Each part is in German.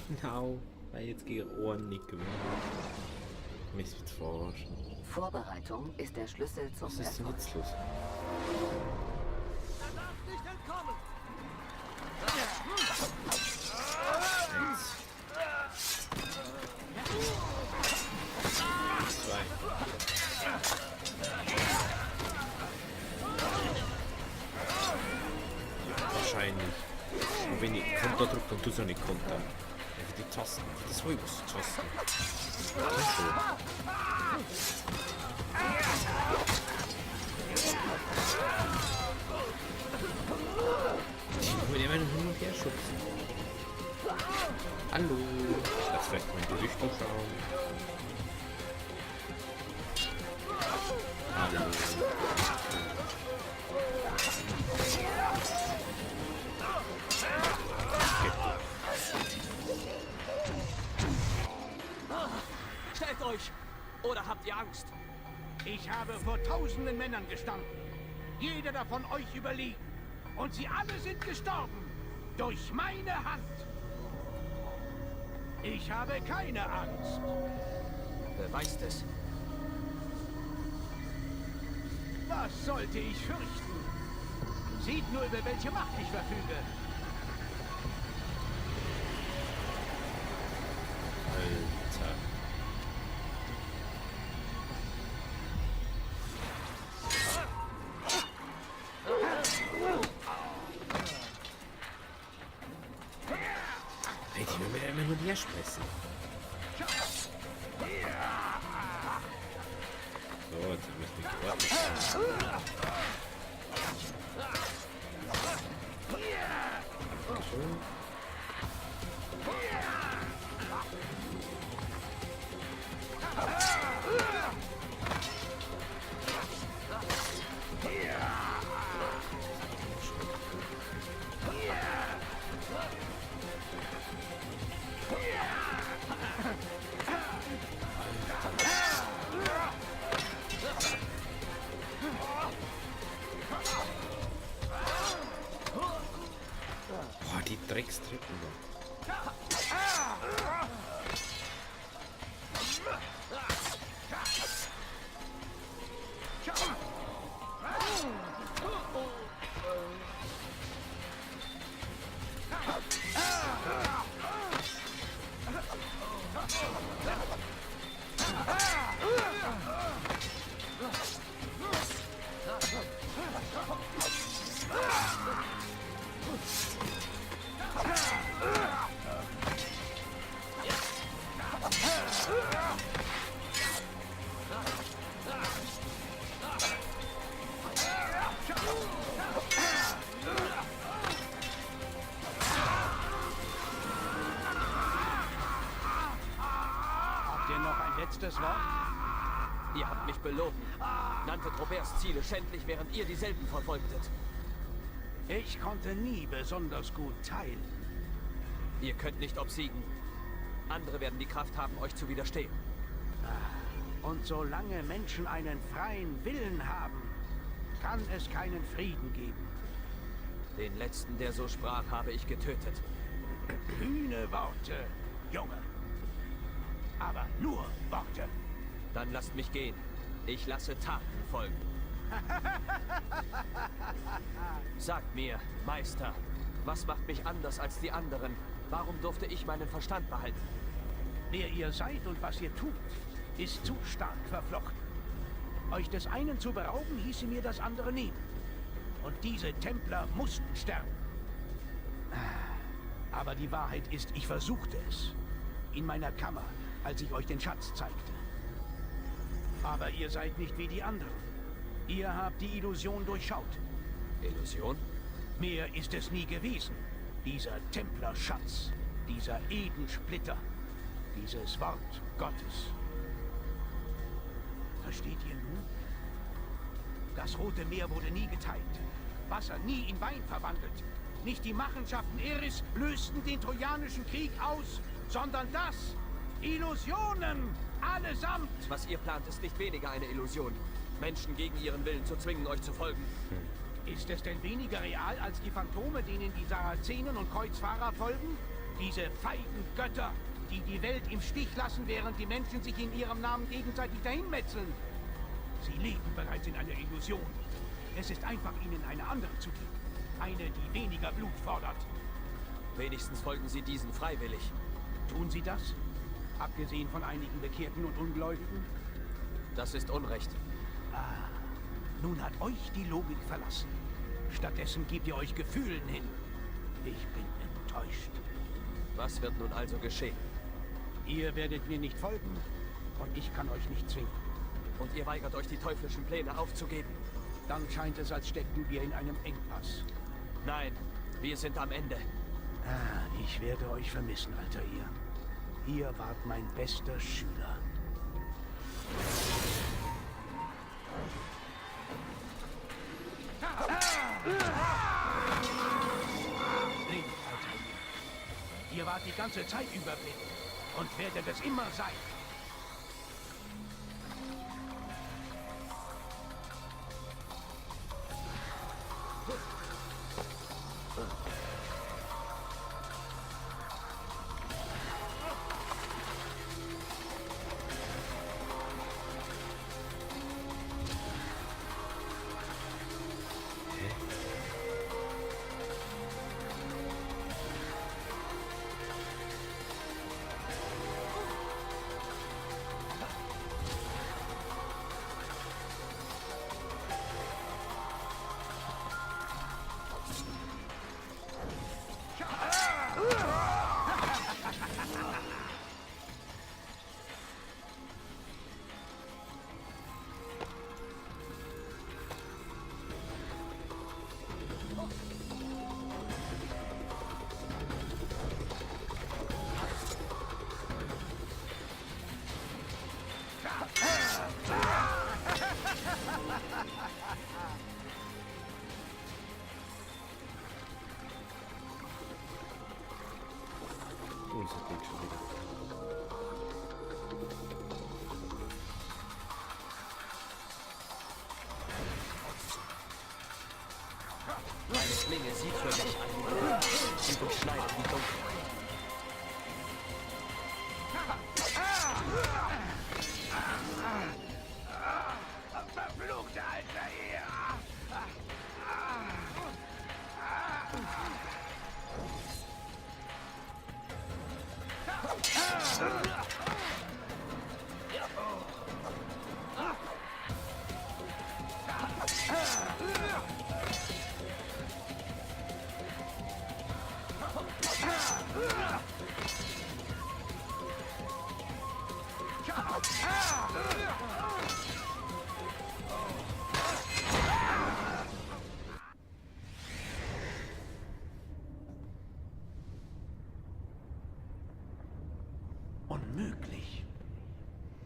Genau, weil jetzt gegen Ohren nicht gewinnen. Mich zu verarschen. Vorbereitung ist der Schlüssel zum Was ist denn Erfolg. jetzt los? Er darf nicht entkommen! Eins. Zwei. Wahrscheinlich. Und wenn ich Konter drücke, dann tut es auch nicht Konter. Einfach die Tasten. Das war übers Tasten. Das ist schon. Ich will immer hin und her schubsen. Hallo. Ich lasse vielleicht mein Gesicht schauen. Hallo. Stellt euch! Oder habt ihr Angst? Ich habe vor tausenden Männern gestanden. Jeder davon euch überlegen. Und sie alle sind gestorben. Durch meine Hand. Ich habe keine Angst. Beweist es. Was sollte ich fürchten? Seht nur, über welche Macht ich verfüge. Alter. Ey, die will immer nur dir sprechen. So, jetzt müssen wir gewartet. Dankeschön. Boah, die Dreckstrippen da. Habt ihr noch ein letztes Wort? Ihr habt mich belogen. Nanntet Roberts Ziele schändlich, während ihr dieselben verfolgtet. Ich konnte nie besonders gut teilen. Ihr könnt nicht obsiegen. Andere werden die Kraft haben, euch zu widerstehen. Und solange Menschen einen freien Willen haben, kann es keinen Frieden geben. Den letzten, der so sprach, habe ich getötet. Kühne Worte, Junge. Aber nur Worte. Dann lasst mich gehen. Ich lasse Taten folgen. Sagt mir, Meister, was macht mich anders als die anderen? Warum durfte ich meinen Verstand behalten? Wer ihr seid und was ihr tut, ist zu stark verflochten. Euch des einen zu berauben, hieße mir das andere nehmen. Und diese Templer mussten sterben. Aber die Wahrheit ist, ich versuchte es. In meiner Kammer, als ich euch den Schatz zeigte. Aber ihr seid nicht wie die anderen. Ihr habt die Illusion durchschaut. Illusion? Mehr ist es nie gewesen. Dieser Templerschatz, dieser Edensplitter, dieses Wort Gottes. Versteht ihr nun? Das Rote Meer wurde nie geteilt. Wasser nie in Wein verwandelt. Nicht die Machenschaften Eris lösten den Trojanischen Krieg aus, sondern das. Illusionen! Allesamt! Was ihr plant, ist nicht weniger eine Illusion. Menschen gegen ihren Willen zu zwingen, euch zu folgen. Ist es denn weniger real als die Phantome, denen die Sarazenen und Kreuzfahrer folgen? Diese feigen Götter, die die Welt im Stich lassen, während die Menschen sich in ihrem Namen gegenseitig dahinmetzeln. Sie leben bereits in einer Illusion. Es ist einfach, ihnen eine andere zu geben. Eine, die weniger Blut fordert. Wenigstens folgen Sie diesen freiwillig. Tun sie das? Abgesehen von einigen Bekehrten und Ungläubigen? Das ist Unrecht. Nun hat euch die Logik verlassen. Stattdessen gebt ihr euch Gefühlen hin. Ich bin enttäuscht. Was wird nun also geschehen? Ihr werdet mir nicht folgen und ich kann euch nicht zwingen. Und ihr weigert euch, die teuflischen Pläne aufzugeben? Dann scheint es, als steckten wir in einem Engpass. Nein, wir sind am Ende. Ich werde euch vermissen, alter ihr. Ihr wart mein bester Schüler. Blind, alter ihr. Ihr wart die ganze Zeit über blind und werdet es immer sein. Unser Ding schon wieder. Meine Klinge sieht für mich an. Sie durchschneidet die Dunkelheit. Verfluchte alter ihr! Unmöglich.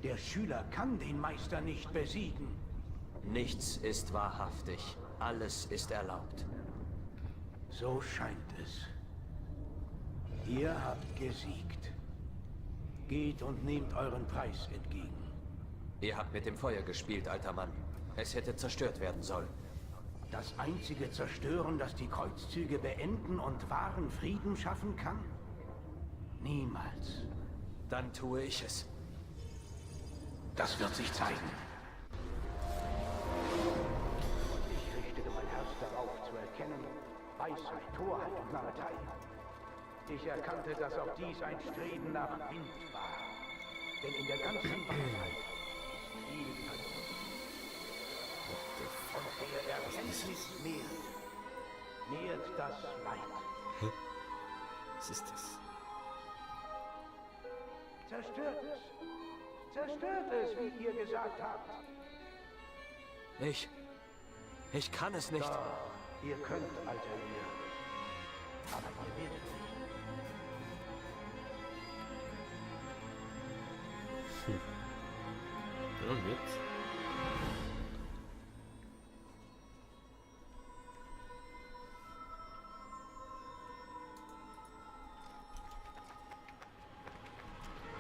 Der Schüler kann den Meister nicht besiegen. Nichts ist wahrhaftig. Alles ist erlaubt. So scheint es. Ihr habt gesiegt. Geht und nehmt euren Preis entgegen. Ihr habt mit dem Feuer gespielt, alter Mann. Es hätte zerstört werden sollen. Das einzige Zerstören, das die Kreuzzüge beenden und wahren Frieden schaffen kann? Niemals. Dann tue ich es. Das wird sich zeigen. Ich richtete mein Herz darauf zu erkennen, Weisheit, Torheit und Narretei. Ich erkannte, dass auch dies ein Streben nach Wind war. Denn in der ganzen Weisheit ist viel Vernunft. Und der Erkenntnis mehrt das Leid. Was ist das? Zerstört es. Zerstört es, wie ihr gesagt habt. Ich kann es nicht. Doch, ihr könnt, alter ihr. Aber ihr werdet nicht. Ja, und jetzt?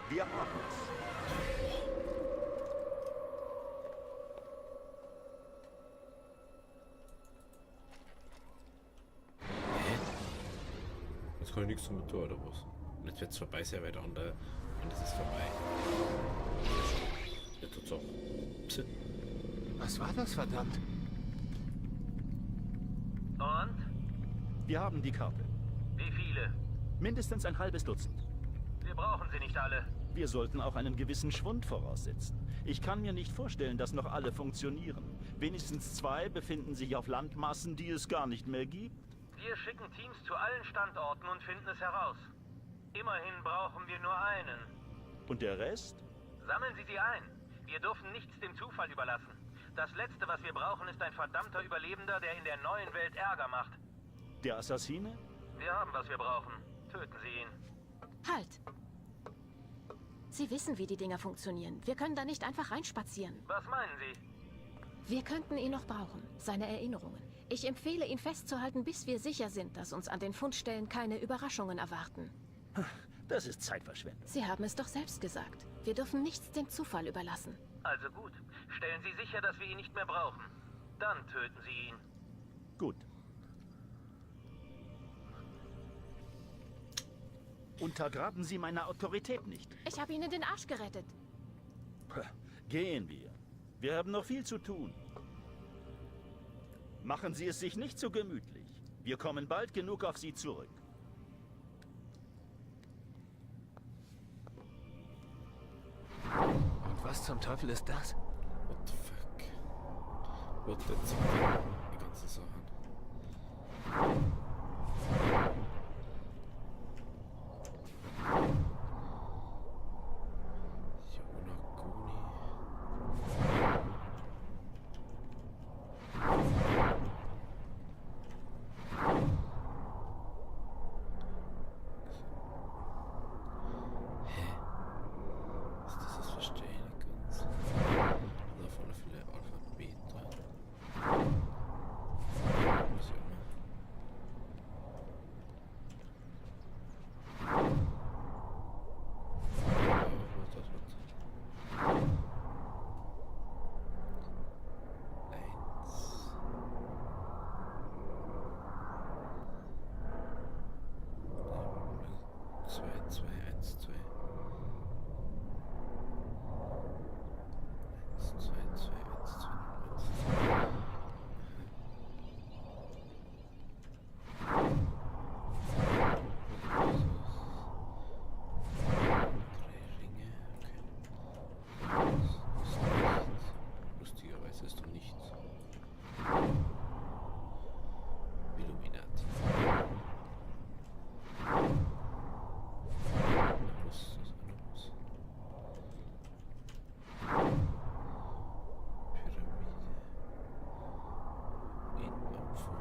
Wir haben es. Jetzt kann ich nichts damit tun, oder was? Und jetzt wird es vorbei sein, weil der andere. Und es ist vorbei. Ja, tut's auch. Psst. Was war das, verdammt? Und? Wir haben die Karte. Wie viele? Mindestens ein halbes Dutzend. Wir brauchen sie nicht alle. Wir sollten auch einen gewissen Schwund voraussetzen. Ich kann mir nicht vorstellen, dass noch alle funktionieren. Wenigstens 2 befinden sich auf Landmassen, die es gar nicht mehr gibt. Wir schicken Teams zu allen Standorten und finden es heraus. Immerhin brauchen wir nur einen. Und der Rest? Sammeln Sie sie ein. Wir dürfen nichts dem Zufall überlassen. Das Letzte, was wir brauchen, ist ein verdammter Überlebender, der in der neuen Welt Ärger macht. Der Assassine? Wir haben, was wir brauchen. Töten Sie ihn. Halt! Sie wissen, wie die Dinger funktionieren. Wir können da nicht einfach reinspazieren. Was meinen Sie? Wir könnten ihn noch brauchen. Seine Erinnerungen. Ich empfehle, ihn festzuhalten, bis wir sicher sind, dass uns an den Fundstellen keine Überraschungen erwarten. Das ist Zeitverschwendung. Sie haben es doch selbst gesagt. Wir dürfen nichts dem Zufall überlassen. Also gut. Stellen Sie sicher, dass wir ihn nicht mehr brauchen. Dann töten Sie ihn. Gut. Untergraben Sie meine Autorität nicht. Ich habe Ihnen den Arsch gerettet. Gehen wir. Wir haben noch viel zu tun. Machen Sie es sich nicht so gemütlich. Wir kommen bald genug auf Sie zurück. Und was zum Teufel ist das? What the fuck? What the fuck? Die ganzen Sachen. Yonaguni. Das verstehe ich nicht ganz. Da auf alle Fälle Alphabete. Was auch immer. Lustigerweise ist doch nichts. Illuminati. Was ist das anderes? Pyramide. In Ampfer.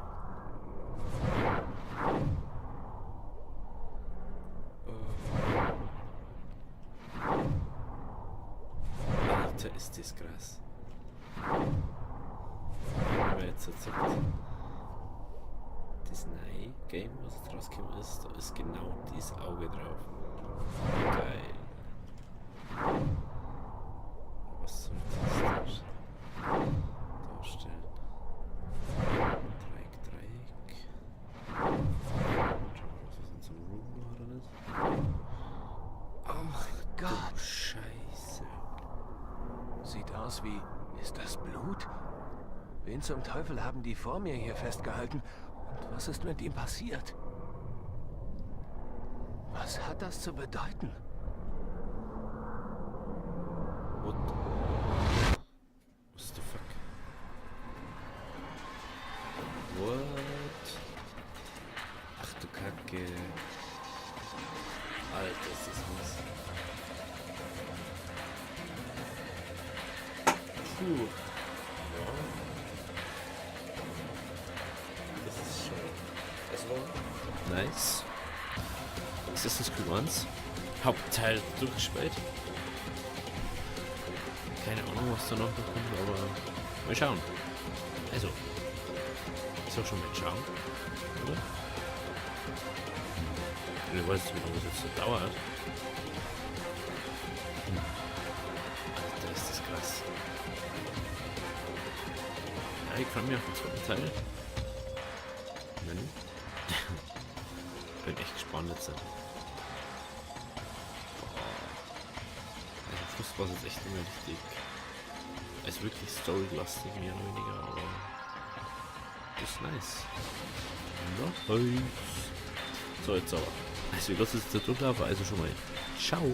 Alter, ist das krass. Aber jetzt hat gesagt, das neue Game, was jetzt rausgekommen ist, da ist genau dieses Auge drauf. Geil. Was soll das darstellen? Dreieck. Schauen wir mal, was das in so einem Room war oder nicht. Ach Gott. Du Scheiße. Sieht aus wie... Ist das Blut? Wen zum Teufel haben die vor mir hier festgehalten? Und was ist mit ihm passiert? Was hat das zu bedeuten? What the fuck? What? Ach du Kacke. Alter, ist das was? Puh. Ja. Das ist schon. Das war nice. Assassin's Creed 1. Hauptteil durchgespielt. Keine Ahnung, was da noch kommt, aber mal schauen. Also, ist auch schon mal schauen, oder? Ich weiß nicht, wie lange das jetzt so dauert. Alter, ist das krass. Ja, ich freue mich auf den zweiten Teil. Bin echt gespannt jetzt. was jetzt echt immer richtig. Es ist wirklich storylastig, mehr oder weniger, aber das ist nice. Nice. So, jetzt aber. Also, wir lassen jetzt da durchlaufen, also schon mal. Ciao.